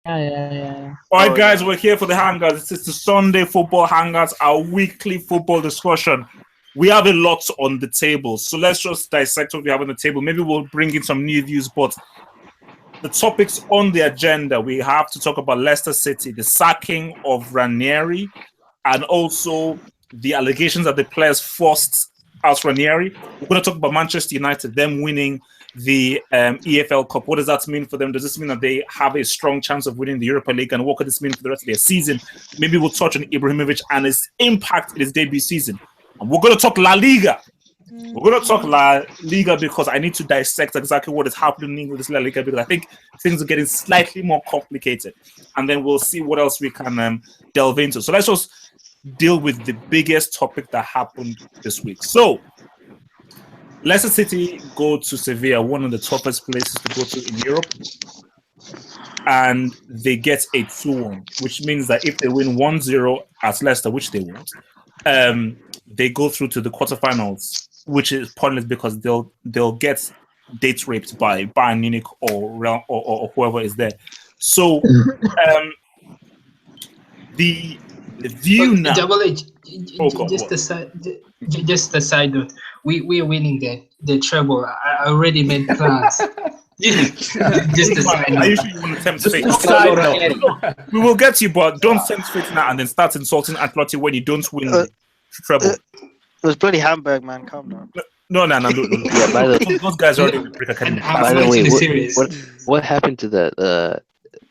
Yeah. All right, guys, we're here for the Hangouts. This is the Sunday Football Hangouts, our weekly football discussion. We have a lot on the table, so let's just dissect what we have on the table. Maybe we'll bring in some new views, but the topics on the agenda, we have to talk about Leicester City, the sacking of Ranieri, and also the allegations that the players forced out Ranieri. We're going to talk about Manchester United, them winning the EFL Cup. What does that mean for them? Does this mean that they have a strong chance of winning the Europa League? And what could this mean for the rest of their season? Maybe we'll touch on Ibrahimovic and his impact in his debut season. And we're going to talk La Liga. We're going to talk La Liga because I need to dissect exactly what is happening with this La Liga because I think things are getting slightly more complicated. And then we'll see what else we can delve into. So let's just deal with the biggest topic that happened this week. So, Leicester City go to Sevilla, one of the toughest places to go to in Europe. And they get a 2-1, which means that if they win 1-0 at Leicester, which they won't, they go through to the quarterfinals, which is pointless because they'll get date raped by Bayern Munich or whoever is there. So the view now. Just a side note. We're winning the treble. I already made plans. Just a side note. I usually want to tempt fate. We will get you, but don't tempt fate now and then start insulting Atleti when you don't win the treble. It was bloody Hamburg, man. Calm down. No. Yeah, by the Those guys are already in the Brick Academy. By the way, what happened to that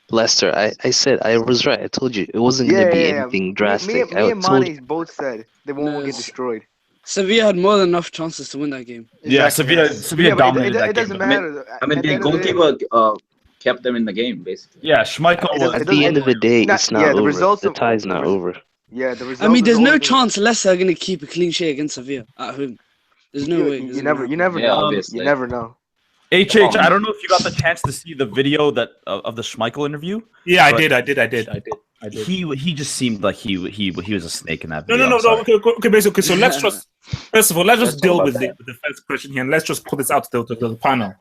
Leicester? I said I was right. I told you it wasn't going to be anything drastic. Me and Mane both said they won't get destroyed. Sevilla had more than enough chances to win that game. Yeah, Sevilla dominated that game. It doesn't matter. I mean, the goalkeeper kept them in the game, basically. Yeah, Schmeichel was... At the end of the day, it's not over. The tie's not over. Yeah, the results. I mean, there's no chance Leicester are going to keep a clean sheet against Sevilla at home. There's no way. You never know. Obviously. You never know. HH, I don't know if you got the chance to see the video of the Schmeichel interview. Yeah, I did. He just seemed like he was a snake in that video. No. Okay, basically. So let's just deal with the first question here, and let's just put this out to the panel,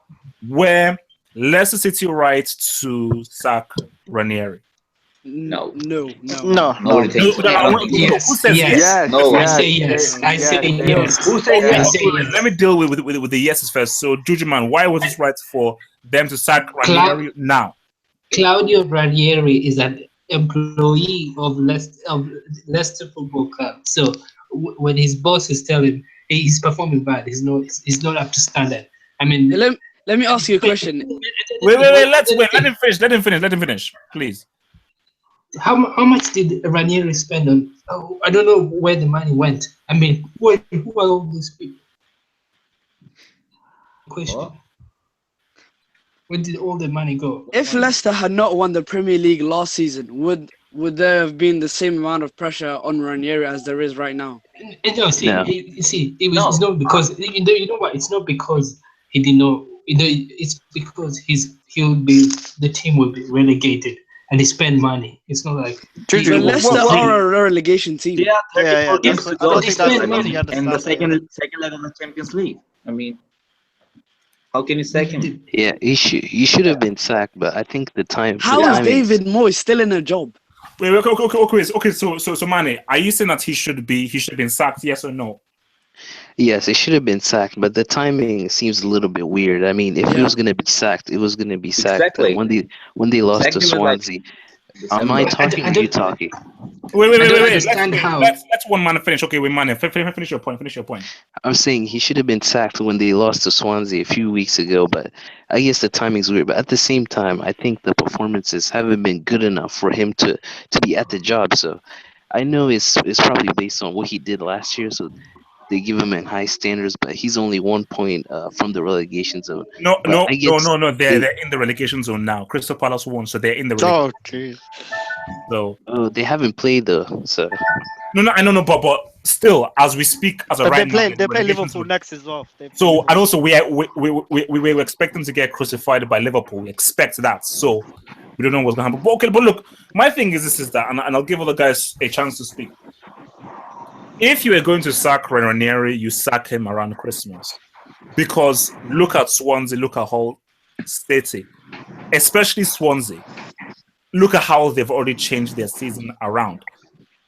where Leicester City right to sack Ranieri. No. Yes. Who says yes? No. I say yes. Who says yes? Let me deal with the yeses first. So, Jujuman, why was it right for them to sack Ranieri now? Claudio Ranieri is an employee of Leicester Football Club. So, when his boss is telling he's performing bad, he's not up to standard. I mean, let me ask you a question. Wait. Let him finish, please. How much did Ranieri spend on? Oh, I don't know where the money went. I mean, who are all these people? Question. What? Where did all the money go? If Leicester had not won the Premier League last season, would there have been the same amount of pressure on Ranieri as there is right now? It's not because you know what? It's not because he did not. It's because the team will be relegated. And they spend money. It's not like Leicester are a relegation team. Yeah. They spend money. And the second leg of the Champions League. I mean, how can you sack him? Yeah, he should have been sacked, but I think the time. How is David Moyes still in a job? Wait. Okay. So, Mane, are you saying that he should have been sacked? Yes or no? Yes, it should have been sacked, but the timing seems a little bit weird. I mean, if he was going to be sacked, it was going to be sacked. Exactly. When they lost to Swansea. Am I talking or are you talking? Wait. Let's one man finish. Okay, wait, Mane, finish your point. I'm saying he should have been sacked when they lost to Swansea a few weeks ago, but I guess the timing's weird. But at the same time, I think the performances haven't been good enough for him to be at the job. So I know it's probably based on what he did last year, so they give him in high standards, but he's only 1 point from the relegation zone. No. They're in the relegation zone now. Crystal Palace won, so they're in the relegation. Oh, jeez. So they haven't played though. So no, I don't know, but still, as we speak, as a right now, they play Liverpool next as well. So and also we were expecting to get crucified by Liverpool. We expect that. So we don't know what's gonna happen. But look, my thing is that, and I'll give other guys a chance to speak. If you are going to sack Ranieri, you sack him around Christmas. Because look at Swansea, look at Hull City, especially Swansea. look at how they've already changed their season around.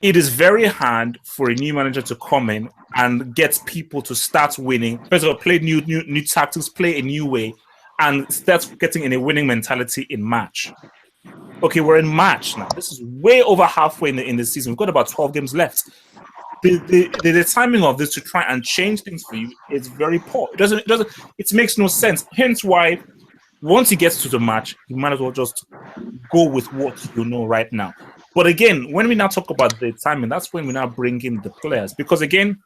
It is very hard for a new manager to come in and get people to start winning. First of all, play new tactics, play a new way, and start getting in a winning mentality in March. Okay, we're in March now. This is way over halfway in the season. We've got about 12 games left. The timing of this to try and change things for you is very poor. It makes no sense. Hence why once he gets to the match, you might as well just go with what you know right now. But again, when we now talk about the timing, that's when we now bring in the players. Because again,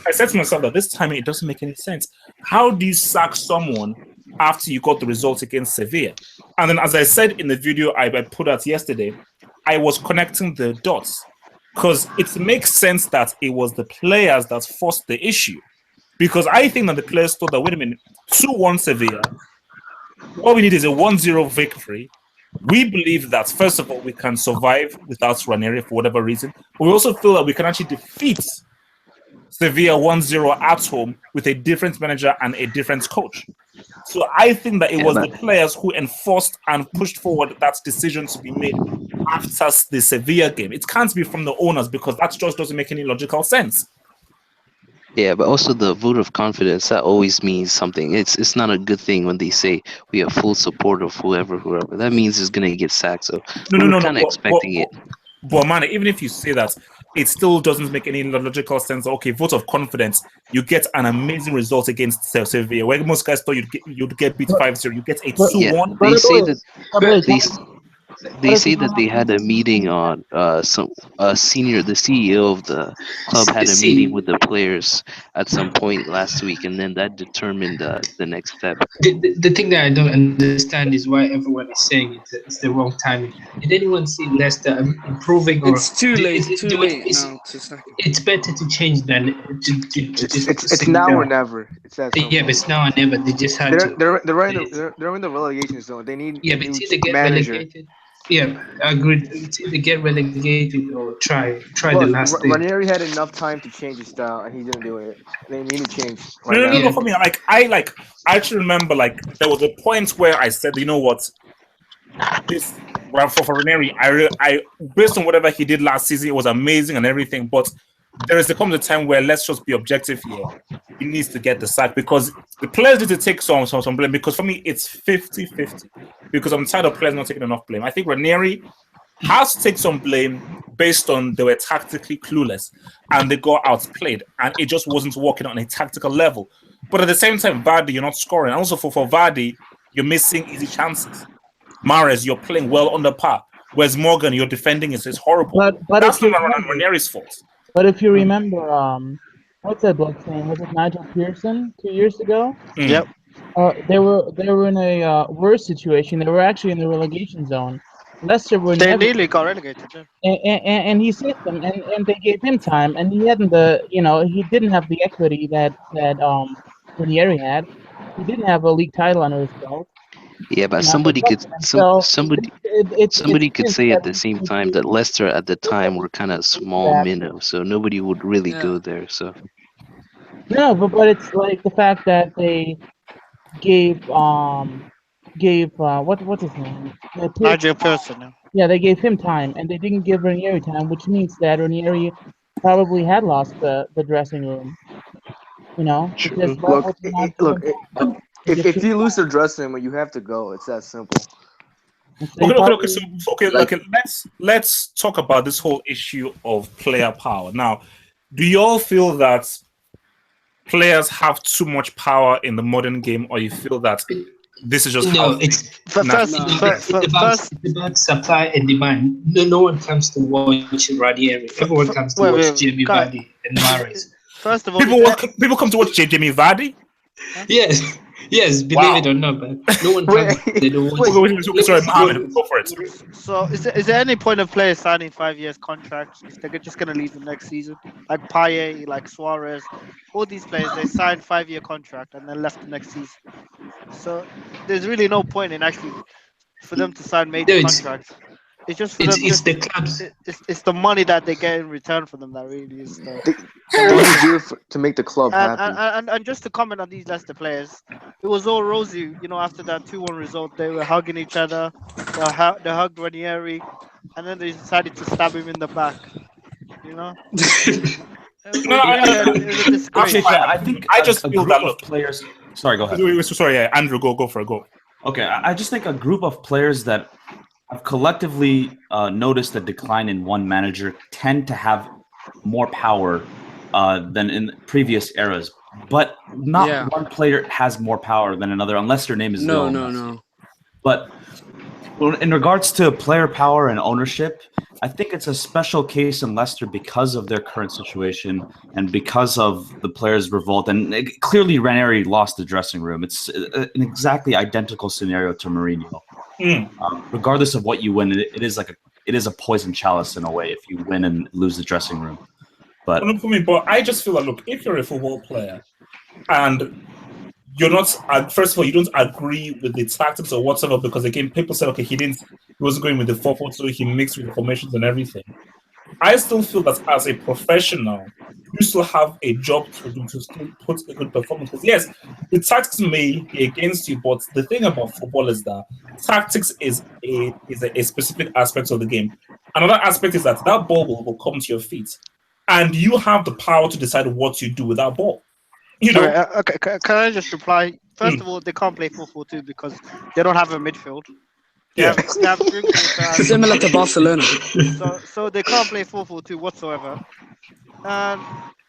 I said to myself that this timing, it doesn't make any sense. How do you sack someone after you got the results against Sevilla? And then, as I said in the video I put out yesterday, I was connecting the dots. Because it makes sense that it was the players that forced the issue. Because I think that the players thought that, wait a minute, 2-1 Sevilla, all we need is a 1-0 victory. We believe that, first of all, we can survive without Ranieri for whatever reason. But we also feel that we can actually defeat Sevilla 1-0 at home with a different manager and a different coach. So I think that it was the players who enforced and pushed forward that decision to be made after the Sevilla game. It can't be from the owners because that just doesn't make any logical sense. Yeah, but also the vote of confidence, that always means something. It's not a good thing when they say we have full support of whoever. That means it's gonna get sacked. So we're kind of expecting it. But man, even if you say that, it still doesn't make any logical sense. Okay, vote of confidence, you get an amazing result against Sevilla, where most guys thought you'd get beat 5-0. You get a 2-1. They say that they say that they had a meeting on the CEO of the club had a meeting with the players at some point last week, and then that determined the next step. The thing that I don't understand is why everyone is saying it's the wrong timing. Did anyone see Leicester improving? Or it's too late. Now to sack him. It's better to change than it's now or never. It's that simple. Yeah, but it's now or never. They just had to. They're in the relegation zone. They need a new but get manager. Relegated. Yeah, I agree. It's either get relegated or try the last thing. Ranieri had enough time to change his style, and he didn't do it. They need to change. No, for me, I actually remember there was a point where I said, you know what, this for Ranieri, I based on whatever he did last season, it was amazing and everything, but there comes a time where, let's just be objective here, he needs to get the sack because the players need to take some blame. Because for me, it's 50-50. Because I'm tired of players not taking enough blame. I think Ranieri has to take some blame based on they were tactically clueless and they got outplayed and it just wasn't working on a tactical level. But at the same time, Vardy, you're not scoring. And also for Vardy, you're missing easy chances. Mahrez, you're playing well under par. Whereas Morgan, your defending is horrible. But that's not Ranieri's fault. But if you remember, what's that bloke's name? Was it Nigel Pearson 2 years ago? Yep. They were in a worse situation. They were actually in the relegation zone. Leicester were nearly got relegated. Yeah. And he saved them, and they gave him time, and he hadn't he didn't have the equity that Ranieri had. He didn't have a league title under his belt. Yeah, but somebody could say at the same time that Leicester at the time were kind of small minnows, so nobody would really go there. So no, but it's like the fact that they gave what's his name? Nigel Pearson. Yeah, they gave him time, and they didn't give Ranieri time, which means that Ranieri probably had lost the dressing room. If you lose the dressing room, you have to go. It's that simple. Okay. Let's talk about this whole issue of player power. Now, do you all feel that players have too much power in the modern game, or you feel that this is just it's about supply and demand. No one comes to watch Ranieri. Everyone comes to watch Jamie Vardy and Mahrez. First of all, people come to watch Jamie Vardy. Yes, believe it or not, but no one comes. They don't watch. Sorry, Mohammed, go for it. So, is there any point of players signing 5 years contracts if they're just gonna leave the next season? Like Payet, like Suarez, all these players they signed 5-year contract and then left the next season. So there's really no point in actually for them to sign major contracts. It's just for It's them. it's the clubs. It's the money that they get in return for them that really is the. They want to do it to make the club happy. And just to comment on these Leicester players, it was all rosy. After that 2-1 result, they were hugging each other. They hugged Ranieri, and then they decided to stab him in the back. It was a disgrace. Okay, I think I just a feel group that of look. players. Sorry, go ahead. Sorry, yeah, Andrew, go for it. Go. Okay, I just think a group of players that have collectively noticed a decline in one manager tend to have more power than in previous eras. But not one player has more power than another, unless their name is Lionel Messi. No. But in regards to player power and ownership, I think it's a special case in Leicester because of their current situation and because of the players' revolt. And clearly, Ranieri lost the dressing room. It's an exactly identical scenario to Mourinho. Regardless of what you win, it is a poison chalice in a way if you win and lose the dressing room. But for me, I just feel like, look, if you're a football player and you're not, first of all, you don't agree with the tactics or whatever, because again, people said, okay, he wasn't going with the 4-4-2, he mixed with the formations and everything. I still feel that as a professional, you still have a job to do to still put a good performance. Because yes, the tactics may be against you, but the thing about football is that tactics is a specific aspect of the game. Another aspect is that ball will come to your feet, and you have the power to decide what you do with that ball. Okay, can I just reply? First of all, they can't play 4-4-2 because they don't have a midfield. They have Drinkwater. Similar to Barcelona. So they can't play 4-4-2 whatsoever. And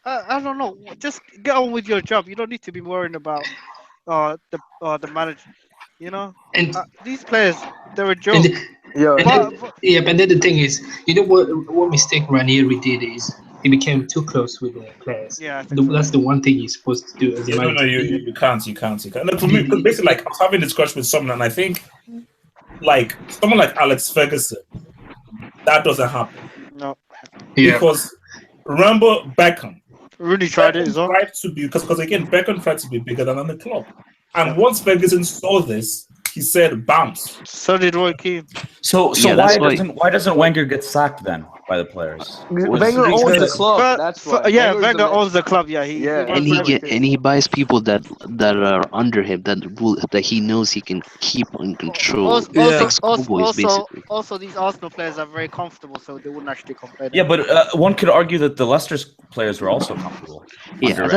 I don't know. Just get on with your job. You don't need to be worrying about the manager. And these players, they're a joke. But then the thing is, what mistake Ranieri did is he became too close with the players. Yeah, that's the one thing he's supposed to do as a manager. No, you can't. And for me, because basically, like, I was having this discussion with someone, and I think, like, someone like Alex Ferguson, that doesn't happen. No. Because remember Beckham. Rooney tried it as well. Tried to be, because again, Beckham tried to be bigger than the club. And once Ferguson saw this, he said bounce. So did Roy Keane. So why doesn't Wenger get sacked then by the players? Wenger owns the club. That's why. Wenger owns the club. Yeah, and he buys people that are under him that he knows he can keep in control. Also, these Arsenal players are very comfortable, so they wouldn't actually complain. Yeah, but one could argue that the Leicester players were also comfortable. Yeah,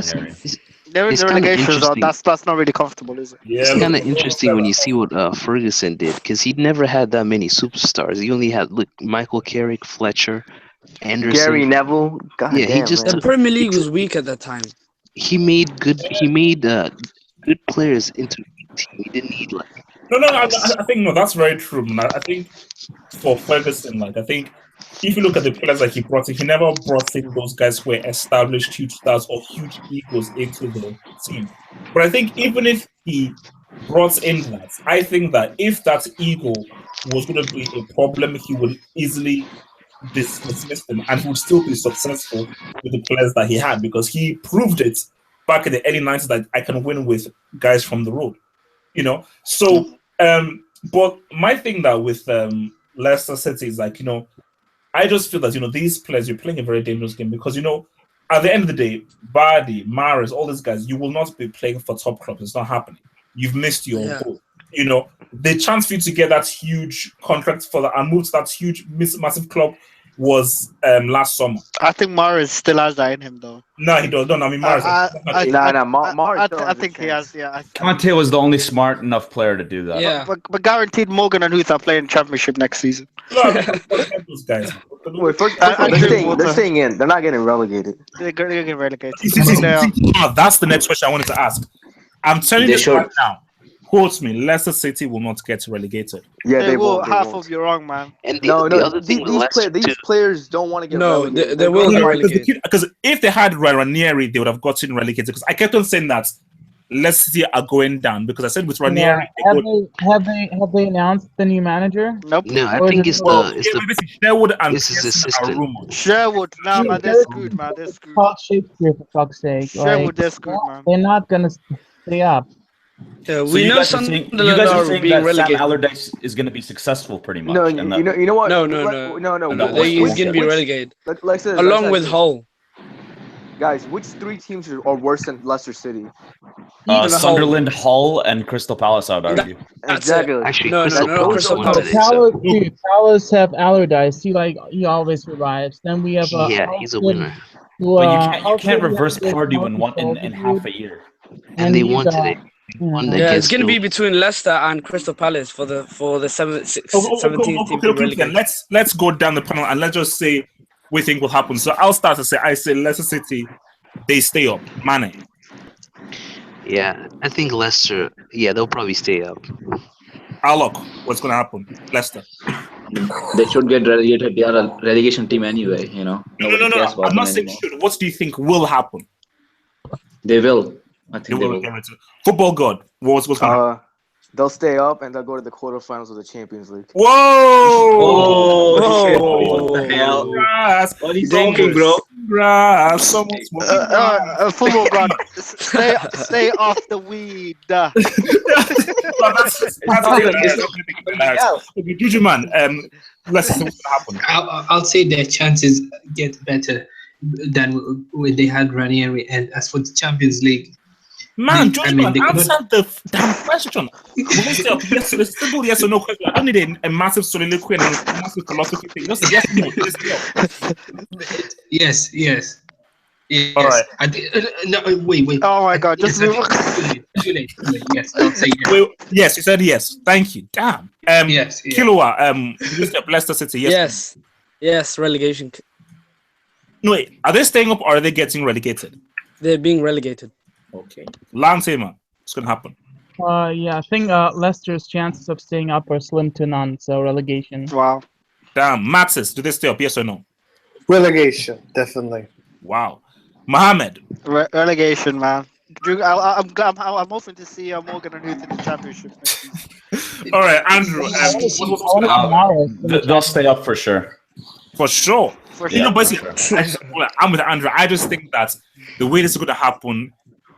they're in the relegation zone. That's not really comfortable, is it? Yeah, it's kind of interesting when you see what Ferguson did, because he never had that many superstars. He only had Michael Carrick, Fletcher, Anderson, Gary Neville. God damn, the Premier League was weak at that time. He made good players into the team. He didn't need I think that's very true. I think for Ferguson, I think if you look at the players that he brought in, he never brought in those guys who were established huge stars or huge egos into the team. But I think even if he brought in that, I think that if that ego was going to be a problem, he would easily dismiss them, and he would still be successful with the players that he had, because he proved it back in the early 90s that I can win with guys from the road. So but my thing that with Leicester City is I just feel that these players, you're playing a very dangerous game, because at the end of the day, Vardy, Mahrez, all these guys, you will not be playing for top clubs. It's not happening. You've missed your goal. The chance for you to get that huge contract for that and move to that huge massive club was last summer. I think Mahrez still has that in him, though. No, he doesn't. I mean, Mahrez. Mahrez. I think he has. Yeah. Conte was the only smart enough player to do that. Yeah, but guaranteed Morgan and Huth are playing Championship next season. No, those guys. Wait, first they're staying in. They're not getting relegated. They're getting relegated. That's the next question I wanted to ask. I'm telling you right now. Quote me, Leicester City will not get relegated. Yeah, they will. Half of you wrong, man. And these players don't want to get relegated. They will get relegated. Because if they had Ranieri, they would have gotten relegated. Because I kept on saying that Leicester City are going down, because I said with Ranieri. Have they announced the new manager? Nope. No, I think it's Sherwood and this is assistant. Sherwood, man, they're screwed, man. They're screwed. Talk Shakespeare, for fuck's sake. Sherwood, they're screwed, man. They're not gonna stay up. Yeah, So we you know guys are saying, Sunderland are being that Sam relegated. Allardyce is going to be successful pretty much. No, and that, you know what? No. And that He's Leicester going to be which- relegated let's say this, along let's with say this. Hull. Guys, which three teams are worse than Leicester City? Even Hull. Sunderland, Hull, and Crystal Palace, I'd argue. That's Exactly. it. Actually, No, Crystal Palace Crystal won Palace. today. So Palace have Allardyce. He always survives. Then we have yeah, he's a winner. But you can't reverse Pardew in half a year. And they won today. Won Yeah, it's against going to be Liverpool. between Leicester and Crystal Palace for the 17th team to Okay, relegate. then let's go down the panel and let's just say we think will happen. So I'll start to say I say Leicester City, they stay up. Mane. Yeah, I think Leicester. Yeah, they'll probably stay up. Alok, what's gonna happen? Leicester. They should get relegated. They are a relegation team anyway, you know. No. Nobody cares about I'm not them saying anymore. should. What do you think will happen? They will. I They think they will will. get relegated. Football God. What's gonna happen? They'll stay up and they'll go to the quarterfinals of the Champions League. Whoa! Oh, what the hell? Grass. What are you talking, bro? Grass. Someone smoking grass. Football God, stay off the weed. That's okay, Juju man. Let's see what's gonna happen. I'll say their chances get better than when they had Ranieri. And as for the Champions League, Man, they answer the damn question. Yes, it's simple yes or no question. I don't need a massive soliloquy and a massive philosophy thing. Just yes or no. Yes. All right. No, wait. Oh my God! Just move. Too late. Yes, I'll say yes. Wait, yes, you said yes. Thank you. Damn. Yes. Kilowa, you said Leicester City. Yes, relegation. No, wait. Are they staying up or are they getting relegated? They're being relegated. Okay. Lance man, what's gonna happen? Yeah, I think Leicester's chances of staying up are slim to none. So relegation. Wow. Damn, Maxis, do they stay up? Yes or no? Relegation, definitely. Wow. Mohammed. Relegation, man. I'm hoping to see Morgan and Ruth in the championship next season. All right, Andrew. What's gonna happen? They'll stay up for sure. For sure. You know, but I'm with Andrew. I just think that the way this is going to happen,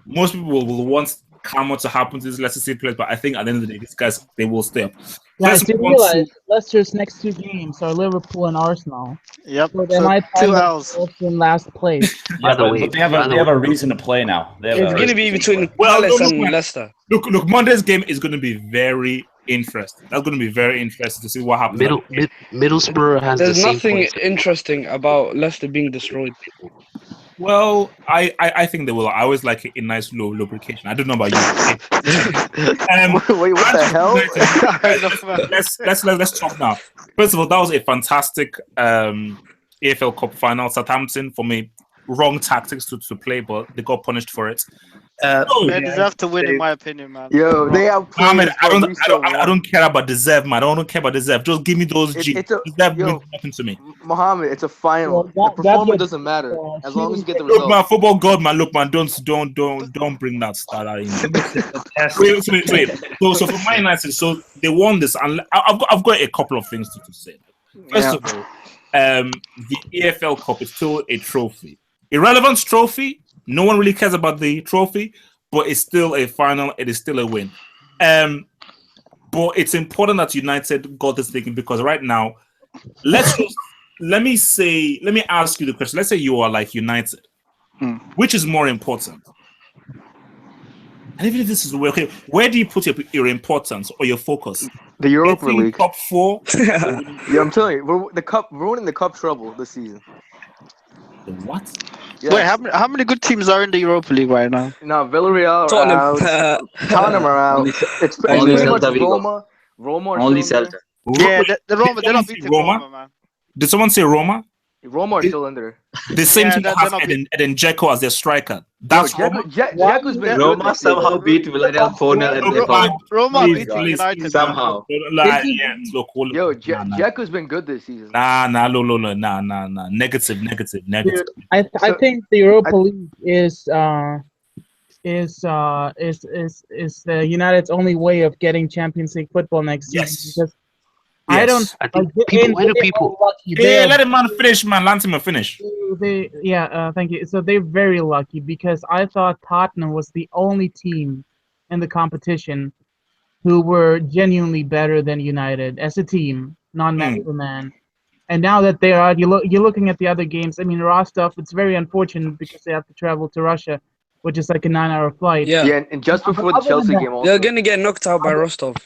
most people will want karma to happen to these Leicester City players, but I think at the end of the day, these guys, they will stay up. Guys, you realize Leicester's next two games are Liverpool and Arsenal. Yep. So they might 2 find L's themselves in last place. Yeah, but they have a reason to play now. It's going to be between Palace and Leicester. Look, Monday's game is going to be very interesting. That's going to be very interesting to see what happens. Middlesbrough has There's the same nothing points. interesting about Leicester being destroyed. Well, I think they will. I always like a nice low lubrication. I don't know about you. Wait, what the hell? Let's talk now. First of all, that was a fantastic AFL Cup final. Southampton, for me, wrong tactics to play, but they got punished for it. They deserve to win, in my opinion, man. Yo, they have. Mohammed, I don't care about deserve, man. I don't care about deserve. Just give me those G. Deserve means nothing to me. Mohammed, it's a final. Well, the performance doesn't matter as long as you get the Look, result. man, football god, man. Look, man, don't bring that start out in. Wait. So for Man United, so they won this, and I've got a couple of things to say. First of all, the EFL Cup is still a trophy, irrelevant trophy. No one really cares about the trophy, but it's still a final. It is still a win. But it's important that United got this thing because right now, let me ask you the question. Let's say you are like United. Which is more important? And even if this is okay, where do you put your importance or your focus? The Europa League. Top 4? Yeah, I'm telling you, we're winning the cup trouble this season. The what? Yes. Wait, how many good teams are in the Europa League right now? No, Villarreal are out. Tottenham are out. It's Only pretty much Celta Vigo. Roma are Only still in Celta. there. Yeah, the Roma, they're not beating Roma, man. Did someone say Roma? Roma are still in there. The same Yeah, team they're that has not Eden Dzeko as their striker. That's Roma. Dzeko's been good Roma this season. somehow beat Villarreal 4-0 in the cup. Roma Please, beating please, United somehow. Yo, Dzeko's been good this season. Nah. Negative. Dude, I think the Europa League is the United's only way of getting Champions League football next season. Because I don't. I think people. Yeah, let him man finish, man. Let him finish. Thank you. So they're very lucky because I thought Tottenham was the only team in the competition who were genuinely better than United as a team, non-man to man. And now that they are, you're looking at the other games. I mean, Rostov. It's very unfortunate because they have to travel to Russia, which is like a 9-hour flight. Yeah. Yeah, and just before the Other than Chelsea that- game, also. They're gonna get knocked out by Rostov.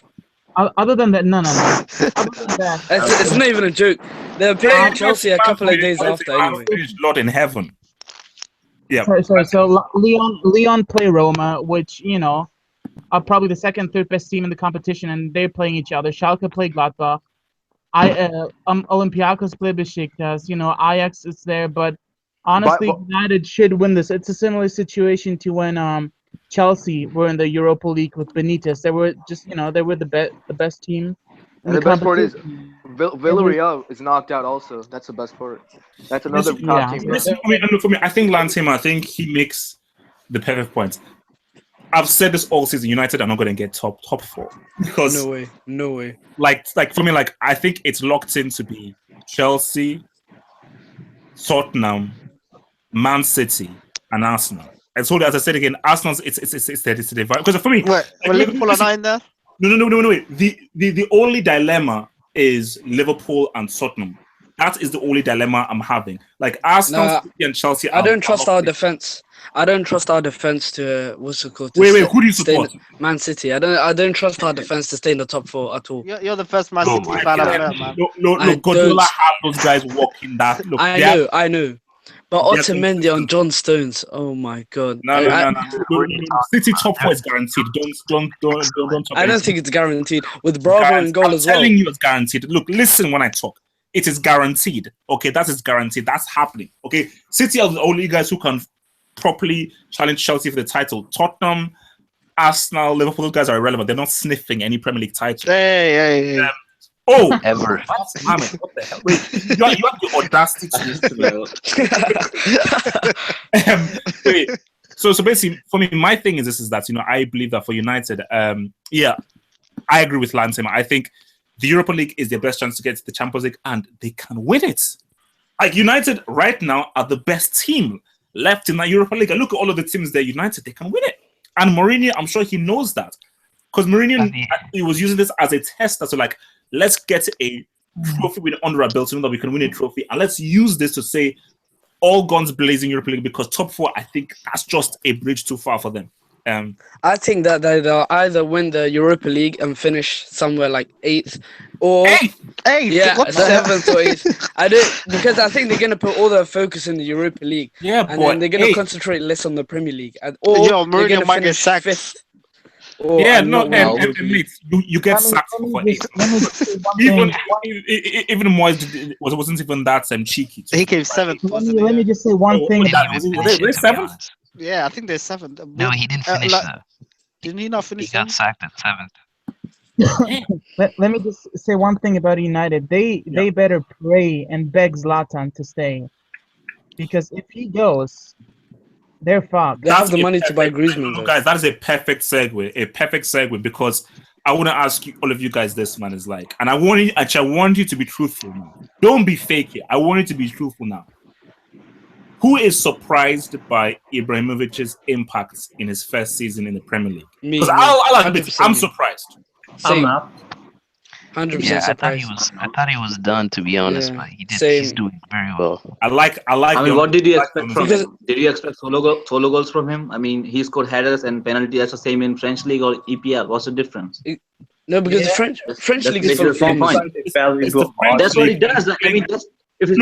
Other than that, no. Other than that, It's not even a joke. They're playing Chelsea a couple of days after anyway. Lord in heaven. Yeah. So Leon play Roma, which are probably the second, third best team in the competition, and they're playing each other. Schalke play Gladbach. Olympiacos play Besiktas. Ajax is there, but honestly, United should win this. It's a similar situation to when Chelsea were in the Europa League with Benitez. They were just they were the best team. And the best part is Villarreal is knocked out also. That's the best part. That's another top team. For me, I think Lansing, I think he makes the perfect point. I've said this all season. United are not going to get top 4 because no way. Like for me, like I think it's locked in to be Chelsea, Tottenham, Man City, and Arsenal. And so as I said again, Arsenal's it's the divide because for me, Liverpool are 9 there. No. Wait. The only dilemma is Liverpool and Tottenham. That is the only dilemma I'm having. Like Arsenal, City, and Chelsea. I don't trust our defense. I don't trust our defense to what's it called? Wait. Who do you support? Man City. I don't trust our defense to stay in the top 4 at all. You're the first Man City fan I've met, man. Look, Guardiola had those guys walking that. Look, I know. But Otamendi on John Stones. Oh my God. No. City top 4 is guaranteed. Don't talk. I don't think it's guaranteed with Bravo in goal as well. I'm telling you, it's guaranteed. Look, listen when I talk. It is guaranteed. Okay, that is guaranteed. That's happening. Okay, City are the only guys who can properly challenge Chelsea for the title. Tottenham, Arsenal, Liverpool, those guys are irrelevant. They're not sniffing any Premier League title. Hey. Ever. Mohammed, what the hell? Wait, you have the audacity to wait. So basically, for me, my thing is this: is that I believe that for United, I agree with Lansing. I think the Europa League is their best chance to get to the Champions League, and they can win it. Like United right now are the best team left in the Europa League. And look at all of the teams there. United, they can win it. And Mourinho, I'm sure he knows that because Mourinho he was using this as a tester. So like, let's get a trophy under our belt so that we can win a trophy, and let's use this to say all guns blazing Europa League because top 4, I think that's just a bridge too far for them. I think that they'll either win the Europa League and finish somewhere like 8th, or 8th, yeah, 7th or 8th. Because I think they're gonna put all their focus in the Europa League, and then they're gonna concentrate less on the Premier League, or they're gonna finish 5th. Yeah, no, you get sacked for 8th. Even Moyes wasn't even that cheeky. He came 7th. Let me just say one thing. They're 7th. Yeah, I think they're 7th. No, he didn't finish though. Didn't he not finish? He got sacked at 7th. Let me just say one thing about United. They better pray and beg Zlatan to stay, because if he goes, they're fucked. They have the money to buy Griezmann. Guys, that is a perfect segue. Because I want to ask all of you guys this, man. Is like, and I want you to be truthful now. Don't be fake here. I want you to be truthful now. Who is surprised by Ibrahimovic's impact in his first season in the Premier League? Because I'm surprised. I'm not. 100% Yeah, surprised. I thought he was done, to be honest, but he's doing very well. I mean, what did you expect from him? Did you expect solo goals from him? I mean, he scored headers and penalty. That's the same in French league or EPL. What's the difference? No, because the French league is full of point. That's what he does. I mean, it's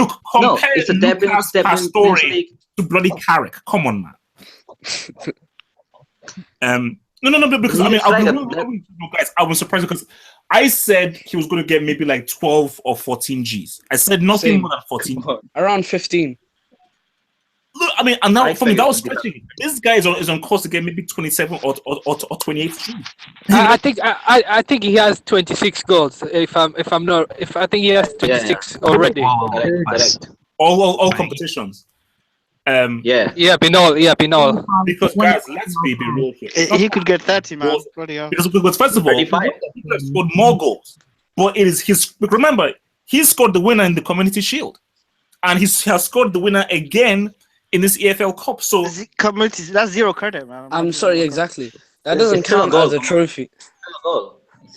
a stepping story to bloody Carrick. Come on, man. No, because guys, I was surprised because I said he was going to get maybe like 12 or 14 Gs. I said nothing more than 14. Around 15. Look, I mean, and now for me, that was stretching. This guy is on course to get maybe 27 or 28 Gs. I think he has 26 goals. I think he has 26 already. Correct. All competitions. Binal. Because guys, let's be real here. He could get 30, man. Because first of all, he scored more goals, but it is his. Remember, he scored the winner in the Community Shield, and he has scored the winner again in this EFL Cup. So community, that's zero credit, man. I'm sorry, exactly. That doesn't count as a trophy.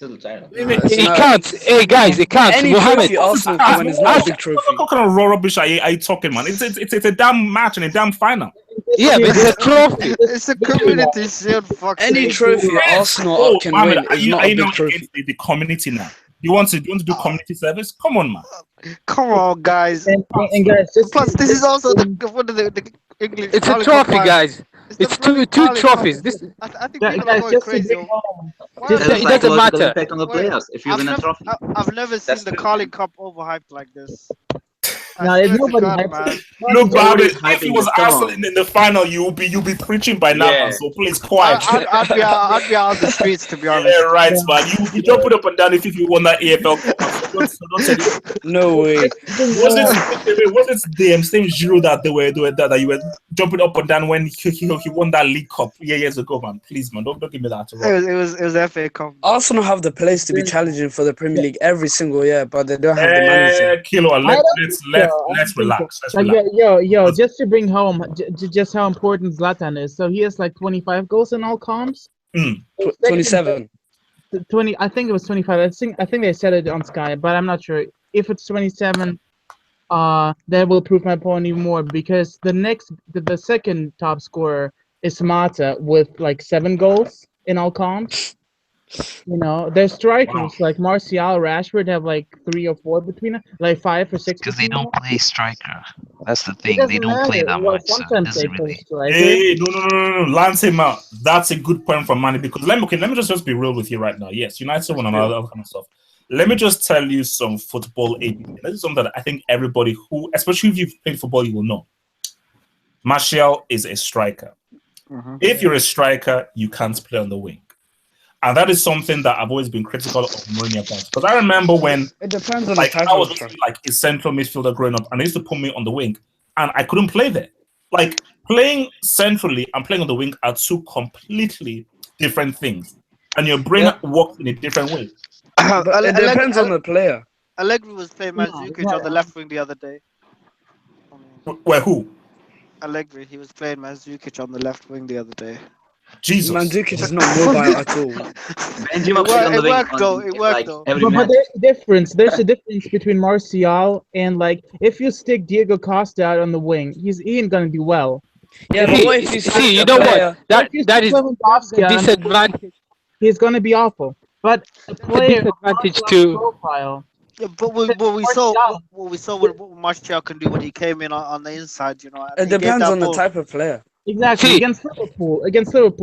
It counts. Hey guys, it counts. Any Mohammed. trophy Arsenal can win is not a big trophy. What kind of raw rubbish are you talking, man? It's a damn match and a damn final. Yeah, but it's a trophy. It's a community shield. Any trophy Arsenal can win is not a big trophy. The community now. You want to do community service? Come on, man. Come on, guys. And guys, plus this is also the English. It's a trophy, guys. It's two trophies. This I think people are going crazy. it doesn't matter. Impact on the players if you win a trophy. I've never seen the Carling Cup overhyped like this. No, nobody hypes it. Look, Bobby, if it was Arsenal in the final, you'll be preaching by now, man, so please quiet. I'd be out the streets, to be honest. Yeah, right, man. You jump it up and down if you won that AFL Cup. No way. Was it the same Giroud that you were jumping up and down when he won that League Cup years ago, man? Please, man, don't give me that. It was FA Cup. Arsenal have the place to be challenging for the Premier League every single year, but they don't have the manager. Kilo, let's relax. Yo, just to bring home just how important Zlatan is. So he has like 25 goals in all comps. 27. 20. I think it was 25. I think they said it on Sky, but I'm not sure. If it's 27, that will prove my point even more because the second top scorer is Mata with like 7 goals in all comps. You know, their strikers like Martial, Rashford have like 3 or 4 between them, like 5 or 6. Because they don't play striker. That's the thing. They don't play that much. So it doesn't really. Hey, no. Lance him out. That's a good point from Manny because let me just be real with you right now. Yes, United won and all that kind of stuff. Let me just tell you some football ABC. This is something that I think everybody who, especially if you've played football, you will know. Martial is a striker. If you're a striker, you can't play on the wing. And that is something that I've always been critical of Mourinho about. Because I remember when it depends on I was like a central midfielder growing up, and they used to put me on the wing, and I couldn't play there. Like playing centrally and playing on the wing are 2 completely different things, and your brain works in a different way. But it depends on the player. Allegri was playing Mandzukic on the left wing the other day. Where who? Allegri, he was playing Mandzukic on the left wing the other day. Jesus. Mandzukic is not mobile at all. It worked though. But there's a difference. There's a difference between Martial and like if you stick Diego Costa out on the wing, he ain't gonna do well. Yeah, but what if you see, you know what? That is disadvantage. He's gonna be awful. But the player disadvantage to profile. Yeah, but what we saw what Martial can do when he came in on the inside, you know. It depends on the type of player. Exactly. Against Liverpool.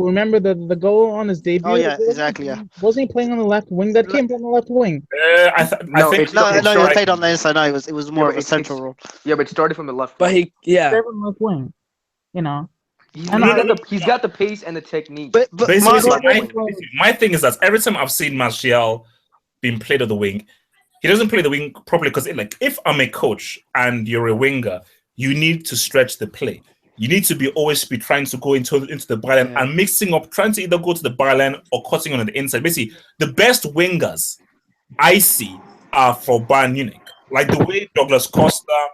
Remember the goal on his debut? Oh yeah, exactly. Yeah. Wasn't he playing on the left wing? That came from the left wing. I think he played on the inside. No, it was more of a central role. Yeah, but it started from the left. But he left wing. You know. He's got the pace and the technique. But my thing is that every time I've seen Martial being played on the wing, he doesn't play the wing properly because like if I'm a coach and you're a winger, you need to stretch the play. You need to always be trying to go into the byline and mixing up, trying to either go to the byline or cutting on the inside. Basically, the best wingers I see are for Bayern Munich. Like the way Douglas Costa,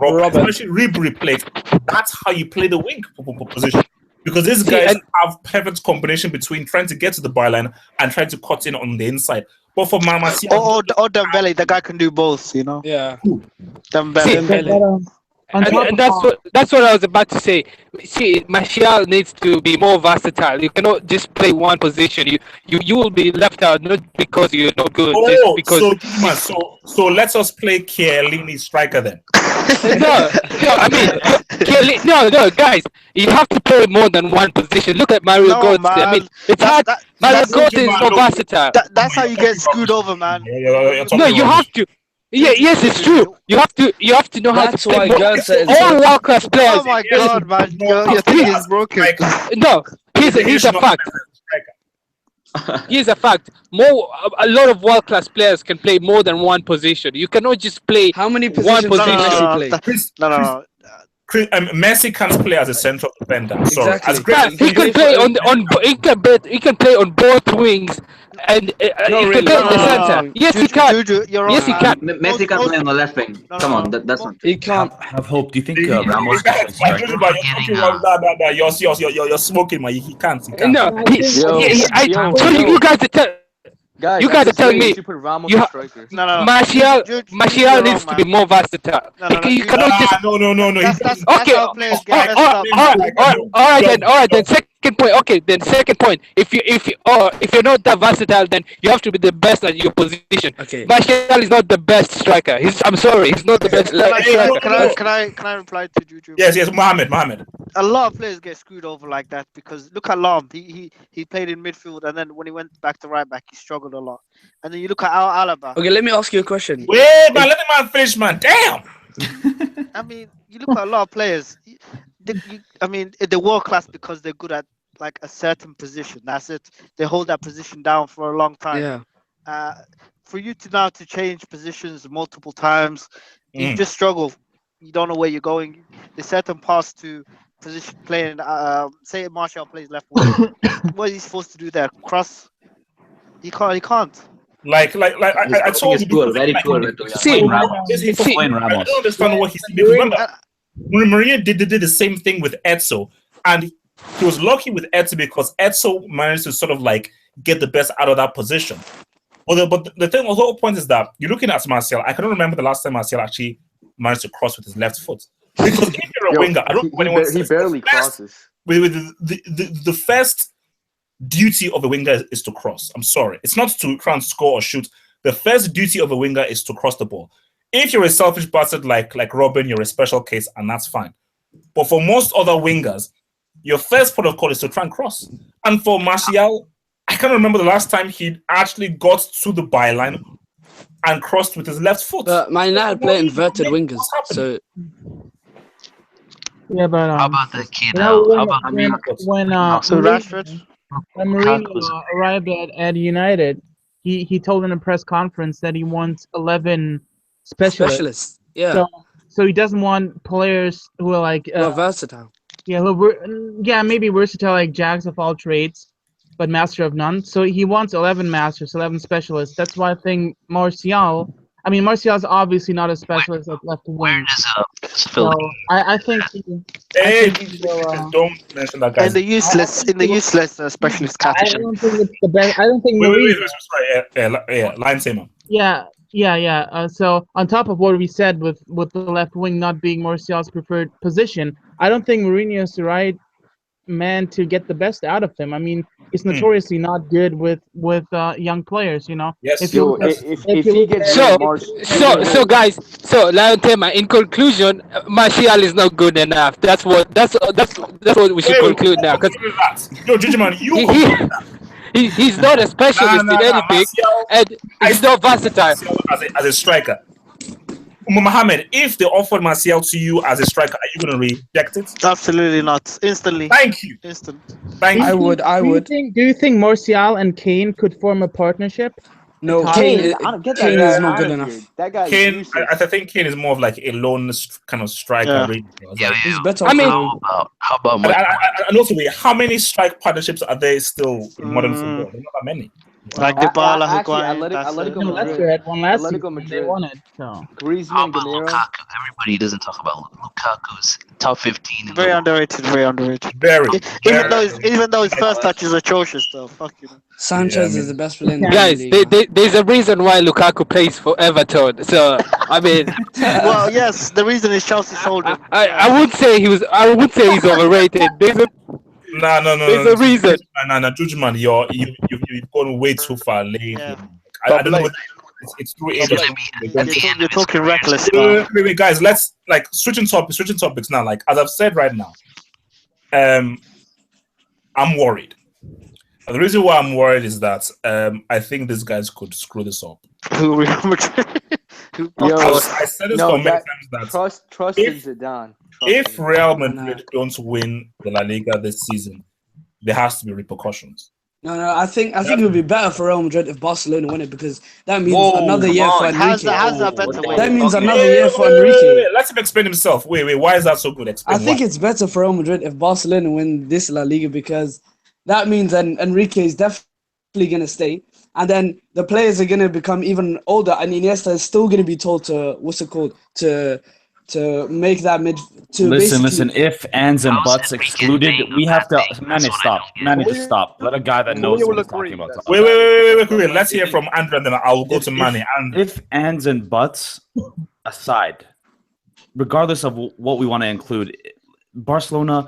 Robert, especially Ribery played. That's how you play the wing position. Because these guys have perfect combination between trying to get to the byline and trying to cut in on the inside. But for Martial... Or Dembele, the guy can do both, you know? Yeah. Dembele. And that's what I was about to say. See, Martial needs to be more versatile. You cannot just play one position. You will be left out not because you're not good. Just because so let us play Chiellini striker then. No, guys, you have to play more than one position. Look at Mario Götze. I mean, it's hard. Mario Götze is more versatile. That's how you get screwed over, man. No, you have to. Yeah, yes, it's true. You have to know how to play. All world-class players. Oh my God, man! Your thing is broken. No, here's a fact. Here's a fact. A lot of world-class players can play more than one position. You cannot just play how many positions one position. No. Messi can't play as a central defender. Sorry. Exactly. He can play he can play on both wings, and Not he really. can play the No. center. Yes, he can. Juju, you're Yes, he wrong, can. Messi can play on the left wing. Come on, that's not. He can't. Have hope. Do you think He Ramos can't. can play striker? You're talking about you're smoking, man. He can't. He can't. No, you guys are Guys, you guys are telling me you should put Ramos as striker. No. Martial needs to be more versatile. You cannot just No. That's okay. how players get messed up. All right. Then second point. Okay, then second point. If you're not that versatile, then you have to be the best at your position. Okay. Martial is not the best striker. I'm sorry, he's not the best striker. Can I reply to Juju? Yes, Mohammed. A lot of players get screwed over like that because look at Lam. He played in midfield and then when he went back to right back, he struggled a lot. And then you look at Alaba. Okay, let me ask you a question. Wait, man, let the man finish, man. Damn. I mean, you look at a lot of players. They're world class because they're good at like a certain position. That's it. They hold that position down for a long time. Yeah. For you to change positions multiple times, you just struggle. You don't know where you're going. There's certain paths to position playing. Say Martial plays left wing. What is he supposed to do there? Cross? He can't. Like I told you. Very poor. See, I don't understand what he's doing. Remember, Mourinho did the same thing with Etso, and he was lucky with Etso because Etso managed to sort of like get the best out of that position. But the whole point is that you're looking at Martial. I cannot remember the last time Martial actually managed to cross with his left foot. Because if you're a winger, I don't know anyone he barely crosses. With the first duty of a winger is to cross. I'm sorry. It's not to try and score or shoot. The first duty of a winger is to cross the ball. If you're a selfish bastard like Robin, you're a special case, and that's fine. But for most other wingers, your first port of call is to try and cross. And for Martial, I can't remember the last time he actually got to the byline and crossed with his left foot. Man United play inverted wingers, so... Yeah, but how about the kid? When Mourinho arrived at United, he told in a press conference that he wants 11 specialists. Yeah. So he doesn't want players who are like versatile. Yeah, maybe versatile like jacks of all trades, but master of none. So he wants 11 masters, 11 specialists. That's why I think Martial is obviously not a specialist at left wing. Where does So I think. Don't mention that guy. In the useless specialist category. I don't think it's the best. I don't think. Wait. Line Samer. Yeah. So on top of what we said with the left wing not being Martial's preferred position, I don't think Mourinho is the right man to get the best out of him. I mean, he's notoriously not good with young players, you know. Yes. If he gets so guys, Lion Tema, in conclusion, Martial is not good enough. That's what we should conclude now. Because he's not a specialist in anything, and he's not versatile as a striker. Mohammed, if they offered Martial to you as a striker, are you going to reject it? Absolutely not. Instantly. Thank you. Thank you. I would. Do you think Martial and Kane could form a partnership? No, Kane is not good enough. That guy. Kane, I think Kane is more of like a lone kind of striker. Yeah. He's better. I mean, how about and also, how many strike partnerships are there still in modern football? There's not that many. Like Dybala, Atletico Madrid had one last season. They won it. So. How about Lukaku? Everybody doesn't talk about Lukaku's top 15. Very underrated. Very. Even though his first touch is atrocious, though. Fuck you. Sanchez is the best player in the guys, league. there's a reason why Lukaku plays for Everton. So I mean, well, yes, the reason is Chelsea sold him. I would say he's overrated. No. There's a reason. No, Jujuman, you've gone way too far late. Yeah. I don't know. It's through age. You're talking reckless. Wait, guys. Let's switching topics now. Like as I've said right now, I'm worried. And the reason why I'm worried is that I think these guys could screw this up. I said this for many times that trust in Zidane. If Real Madrid don't win the La Liga this season, there has to be repercussions. No, I think it would be better for Real Madrid if Barcelona win it because that means another year for Enrique. That means another year for Enrique. Let him explain himself. Wait, why is that so good? Explain. I think it's better for Real Madrid if Barcelona win this La Liga because that means Enrique is definitely going to stay. and then the players are gonna become even older, and Iniesta is still gonna be told to to make that mid. To listen. If ands and buts excluded, we have to. Manage, just stop. Let a guy that knows what he's talking about. Wait. Let's hear from Andrew, and then I'll go to Manny. If ands and buts aside, regardless of what we want to include, Barcelona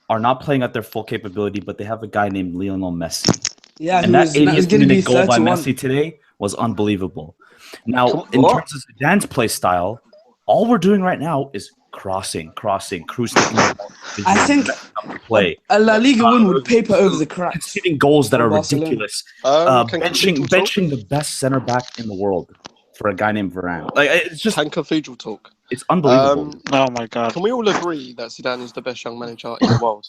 are not playing at their full capability, but they have a guy named Lionel Messi. Yeah, and that 80th-minute goal by Messi today was unbelievable. Now, in terms of Zidane's play style, all we're doing right now is crossing, cruising. I think a La Liga win would paper over the cracks. Hitting goals that are ridiculous. Benching the best center back in the world for a guy named Varane. Like, it's just Cathedral talk. It's unbelievable. Oh my God! Can we all agree that Zidane is the best young manager in the world?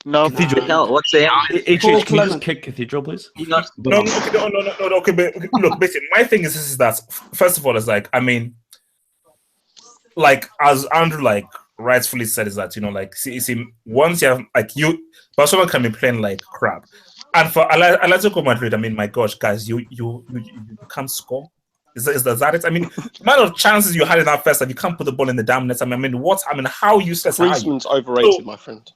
No, Cathedral. What's the HH, can you just kick Cathedral, please? No. Okay, but look, basically, my thing is that first of all, it's like, I mean, like as Andrew like rightfully said, is that see, once you have Barcelona can be playing like crap, and for Atletico Madrid, I mean, my gosh, guys, you can't score. Is that it? I mean, the amount of chances you had in that first half, you can't put the ball in the damn net. I mean, how useless are you? Griezmann's overrated, my friend.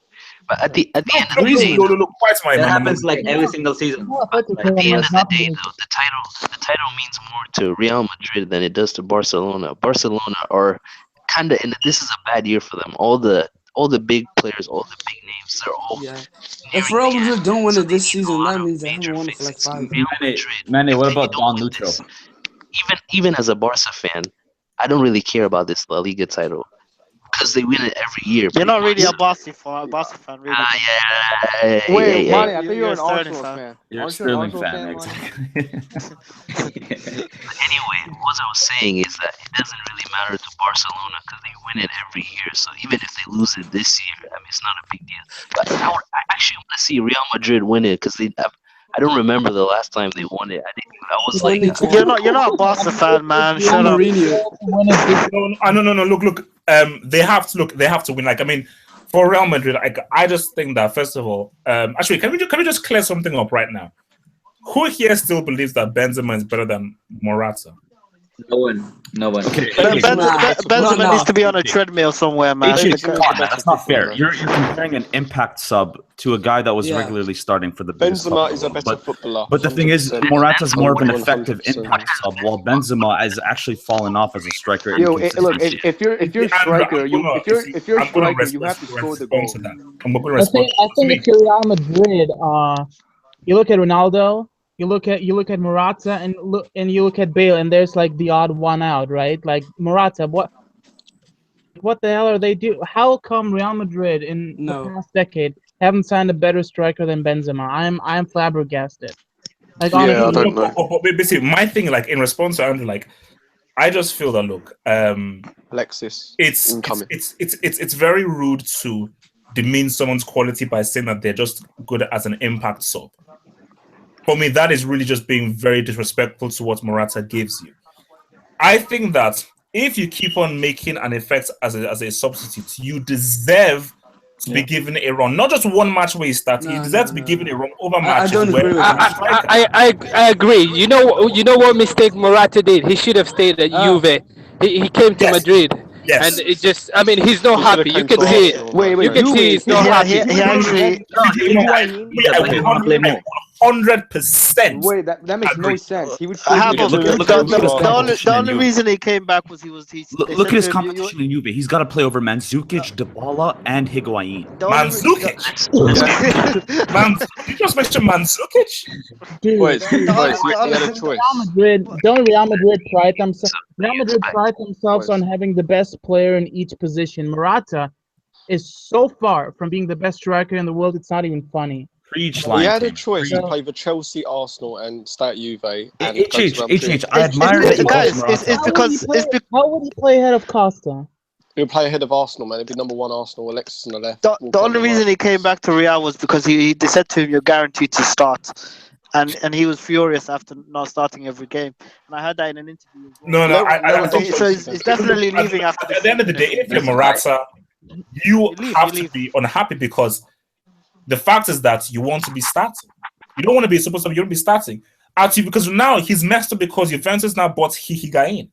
But at the end of the day, that happens like every single season. At the end of the day, though, the title means more to Real Madrid than it does to Barcelona. Barcelona are kind of this is a bad year for them. All the big players, all the big names, they're all. Yeah. If Real Madrid don't win it this season, that means they haven't won it for like 5 years. Manny, what about Don Lucho? Even as a Barca fan, I don't really care about this La Liga title because they win it every year. You're not really a Barca fan, really. Wait, Manny, I think you're an Arsenal fan. You're a Sterling fan. Anyway, what I was saying is that it doesn't really matter to Barcelona because they win it every year. So even if they lose it this year, I mean, it's not a big deal. But I actually want to see Real Madrid win it because I don't remember the last time they won it. I was like, you're not a Barca fan, man. Shut up. No. Look. They have to win. Like, I mean, for Real Madrid, I just think that first of all, actually, can we just clear something up right now? Who here still believes that Benzema is better than Morata? No one. Okay. Benzema needs to be on a treadmill somewhere, man. That's not fair. You're comparing an impact sub to a guy that was regularly starting for the Benzema is a better footballer. But the thing is, Morata's more of an effective impact sub, while Benzema has actually fallen off as a striker. Look, if you're a striker, you have to score the goal. I think if you're Real Madrid, you look at Ronaldo. You look at Morata and you look at Bale, and there's like the odd one out, right? Like Morata, what the hell are they do? How come Real Madrid in the past decade haven't signed a better striker than Benzema? I'm flabbergasted. Like, honestly, I don't know. Basically, my thing, like in response to Andrew, like I just feel that Alexis, it's very rude to demean someone's quality by saying that they're just good as an impact sub. For me, that is really just being very disrespectful to what Morata gives you. I think that if you keep on making an effect as a substitute, you deserve to be given a run. Not just one match where you start. You deserve to be given a run over matches. I agree. You know what mistake Morata did? He should have stayed at Juve. He came to Madrid. Yes. And it just, I mean, he's not happy. You can see it. You can see he's not happy. He actually... 100%. Wait, that makes no sense. He would. The only reason he came back was he look at his competition in Juve. He's got to play over Mandzukic, Dybala, and Higuain. Mandzukic. You just mentioned Mandzukic. Wait, he had a choice. Real Madrid pride themselves? Real Madrid pride themselves on having the best player in each position. Morata is so far from being the best striker in the world. It's not even funny. He had a choice to play for Chelsea, Arsenal, and stay at Juve. I admire that. Guys, it's because how would he play ahead of Costa? He would play ahead of Arsenal, man. He'd be number one Arsenal. Alexis on the left. The only reason he came back to Real was because they said to him, "You're guaranteed to start," and he was furious after not starting every game. And I heard that in an interview. So he's definitely leaving after. At the end of the day, if you're Morata, you have to be unhappy because the fact is that you want to be starting. You don't want to be supposed to. You want to be starting. Actually, because now he's messed up because Juventus now bought Higuain.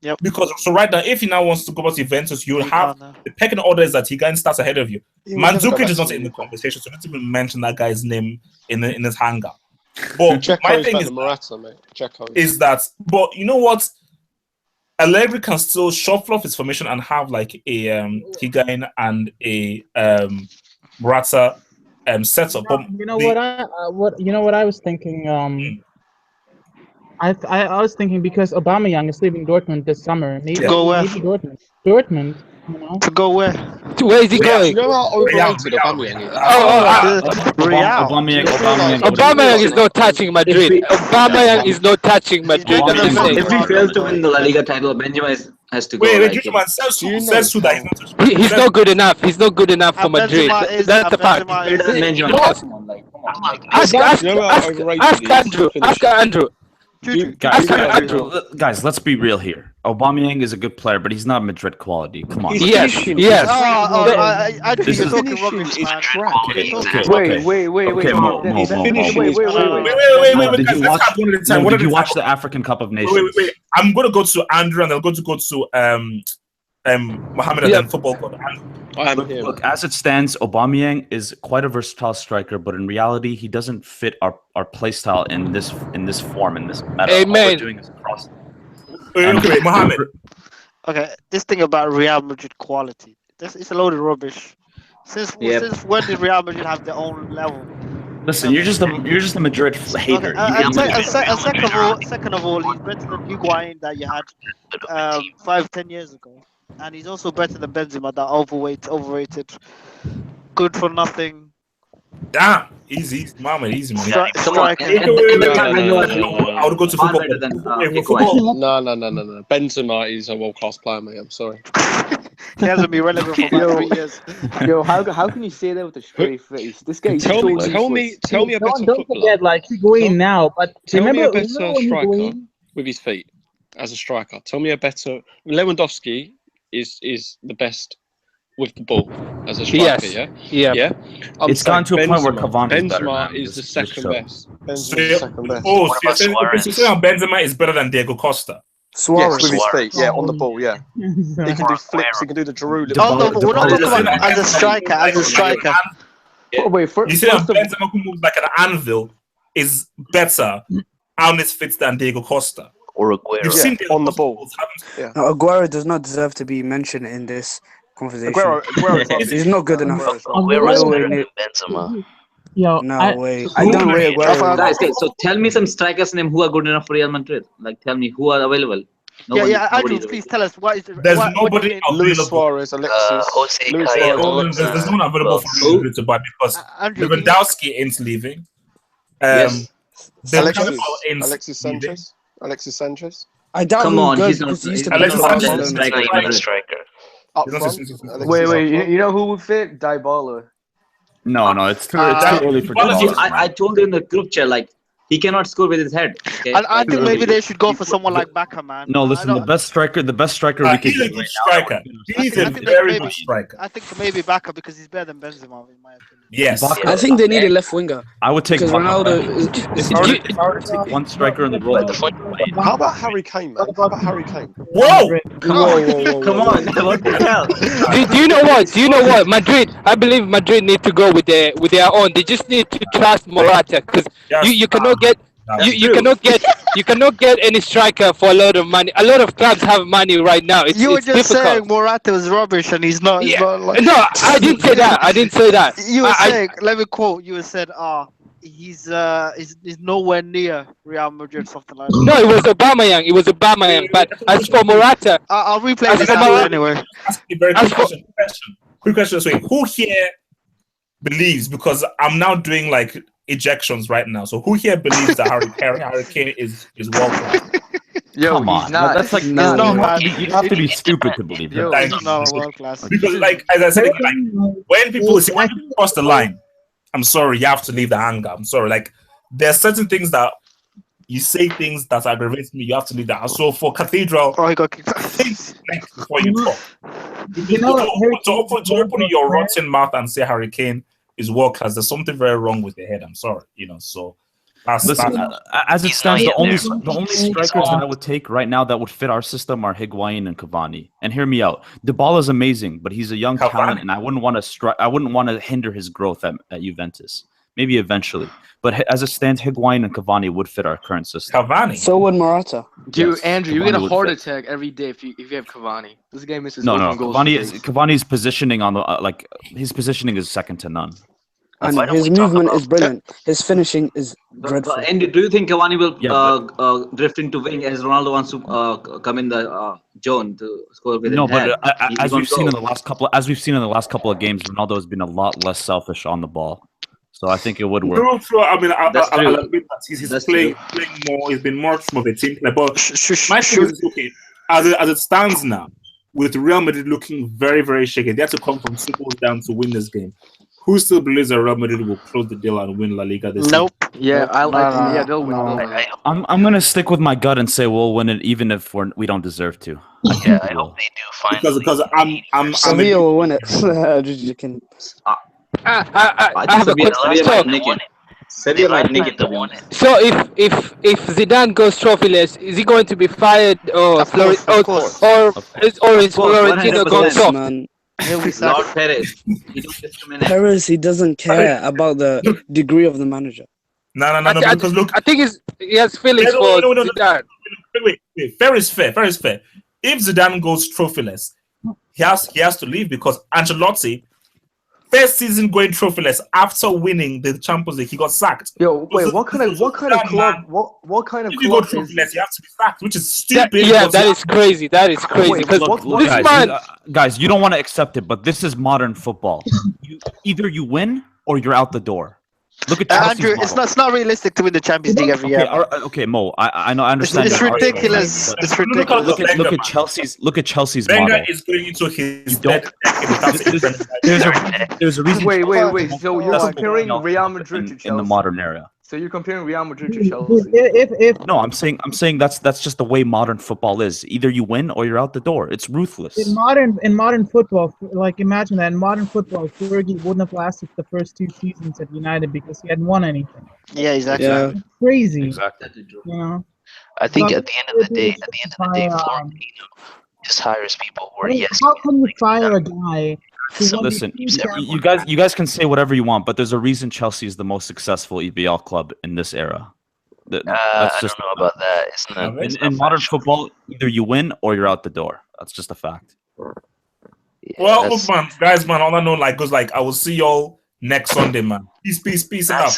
Yep. Because so right now, if he now wants to go back to Juventus, you have the pecking order is that Higuain starts ahead of you. Mandzukic is not in the conversation, so don't even mention that guy's name in his hangar. But my thing is, is that, but you know what? Allegri can still shuffle off his formation and have like a Higuain and a Morata setup. You know what I was thinking. I was thinking because Aubameyang is leaving Dortmund this summer. Maybe Dortmund. You know? To go where? Where is he going? You know how overrated Aubameyang is? Aubameyang is not touching Madrid. Aubameyang is not touching Madrid. If he fails to win the La Liga title, Benzema has to go. He's not good enough. He's not good enough for Madrid. That's the fact. Ask Andrew. Guys, let's be real here. Aubameyang is a good player, but he's not Madrid quality. Come on. Yes. I think you're talking rubbish, man. Wait. Did you watch the African Cup of Nations? Wait. I'm going to go to Andrew, and I'm going to go to Mohammed and then football god. Look, as it stands, Aubameyang is quite a versatile striker, but in reality, he doesn't fit our play style in this form, in this meta. Amen. Okay, Mohammed. Okay, this thing about Real Madrid quality, it's a load of rubbish. Since when did Real Madrid have their own level? Listen, you're just a Madrid hater. Second of all, he's better than Higuain that you had 5-10 years ago. And he's also better than Benzema, that overrated, good for nothing. Damn, easy, mama, easy, man. I would go to football. No. Benzema is a world-class player, mate. I'm sorry. He hasn't been relevant for about 3 years. Yo, how can you say that with a straight face? This guy. Tell me a better Don't forget, like Higuain now, but tell me a better striker with his feet as a striker. Tell me a better. Lewandowski is the best with the ball as a striker. Yeah. It's gone to a point where Benzema is the second best. Benzema is better than Diego Costa. Suarez with his feet, on the ball, He can do flips, he can do the Giroud. Oh no, but we're not talking about as a striker. You see that Benzema who moves like an anvil is better on his feet than Diego Costa. Or Aguero. You've seen on the ball. No, Aguero does not deserve to be mentioned in this conversation. Aguero he's not good enough. Aguero is better than Benzema. No way. I don't rate Aguero. Guys, so tell me some strikers' name who are good enough for Real Madrid. Like, tell me who are available. Andrew, please tell us what is. There's nobody available. Luis Suarez, Alexis. Jose Luis Suarez. There's no one available for Real Madrid to buy because Lewandowski ain't leaving. Alexis Sanchez. I doubt. Come on, he's not. Alexis Sanchez is not even a striker. Wait, you know who would fit? Dybala. No, it's too early for Dybala. I told you in the group chat, like, he cannot score with his head. Okay? I think maybe they should go for someone like Baka, man. No, listen, the best striker we could get right now. He's a very good striker. I think maybe Baka because he's better than Benzema, in my opinion. Yes. I think they need a left winger. I would take Ronaldo. If I were to take one striker in the world, how about Harry Kane, man? Whoa! Come on! What the hell? Do you know what? Madrid. I believe Madrid need to go with their own. They just need to trust Morata because you cannot get. You cannot get any striker for a lot of money. A lot of clubs have money right now. It's difficult. Saying Morata was rubbish and he's not. Yeah. No, I didn't say that. You were saying. Let me quote. You said, he's nowhere near Real Madrid, something like that. No, it was Aubameyang. But as for Morata, I'll replay this anyway. Quick question. Who here believes? Because I'm now doing like ejections right now. So who here believes that Harry Kane is world class? Yo, come on, that's like you have to be stupid to believe that. He's not world class. Because, like as I said, like when people cross the line, I'm sorry, you have to leave the hangar. I'm sorry, like there are certain things that you say things that aggravate me. You have to leave that. So for Cathedral, he got kicked. Think before you talk. To open your rotten mouth and say Harry Kane is world class, there's something very wrong with your head. I'm sorry, So Listen, as it stands, the only strikers that I would take right now that would fit our system are Higuain and Cavani. And hear me out. Dybala is amazing, but he's a young talent, and I wouldn't want to hinder his growth at Juventus. Maybe eventually, but as it stands, Higuain and Cavani would fit our current system. Cavani. So would Morata. Dude, Yes, Andrew, Cavani you get a would heart fit. attack every day if you have Cavani. This guy misses No. open goals. Cavani's positioning on the his positioning is second to none. And his movement is brilliant. His finishing is dreadful. And do you think Cavani will drift into wing as Ronaldo wants to come in the zone to score with? No, but as we've seen in the last couple of games, Ronaldo has been a lot less selfish on the ball. So I think it would work. True. I mean, I'll admit that he's playing more. He's been much more of a team player. But my thing is, okay, as it stands now, with Real Madrid looking very, very shaky, they have to come from singles down to win this game. Who still believes that Real Madrid will close the deal and win La Liga this season? Yeah, they'll win. I'm gonna stick with my gut and say we'll win it, even if we don't deserve to. Yeah, I hope they do finally. Because I'm Sevilla will win it. You can. I have a question. Sevilla might nick it the one. So if Zidane goes trophyless, is he going to be fired or is Florentino going top? He'll be Lord sacked. Perez. He don't discriminate. Perez, he doesn't care about the degree of the manager. No. Because look, I think he has feelings for Zidane. Wait. Fair is fair. If Zidane goes trophyless, he has to leave because Ancelotti, first season going trophyless after winning the Champions League, he got sacked. Yo, wait, what kind of club? What kind of if you club go trophyless, is? You have to be sacked, which is stupid. That is crazy. That is crazy. Wait, Because guys, you don't want to accept it, but this is modern football. Either you win or you're out the door. Look at Chelsea's Andrew, model. it's not realistic to win the Champions League every year. Okay, Mo. I understand. It's ridiculous. It's ridiculous. Look at Chelsea's. Look at Chelsea's Wenger model. is going into his There's a reason. Wait. So you're comparing Real Madrid to Chelsea in the modern era. So you're comparing Real Madrid to Chelsea. No, I'm saying that's just the way modern football is. Either you win or you're out the door. It's ruthless. In modern football, like imagine that in modern football, Fergie wouldn't have lasted the first 2 seasons at United because he hadn't won anything. Yeah, exactly. Yeah. Crazy. Exactly. You know? I think at the end of the day, Florentino just hires people who are How can you fire a guy? Listen, you guys can say whatever you want, but there's a reason Chelsea is the most successful EBL club in this era. I don't know about that. It's not. In modern football, either you win or you're out the door. That's just a fact. Yeah, well, look, man, guys, man, all I know goes I will see y'all next Sunday, man. Peace, out.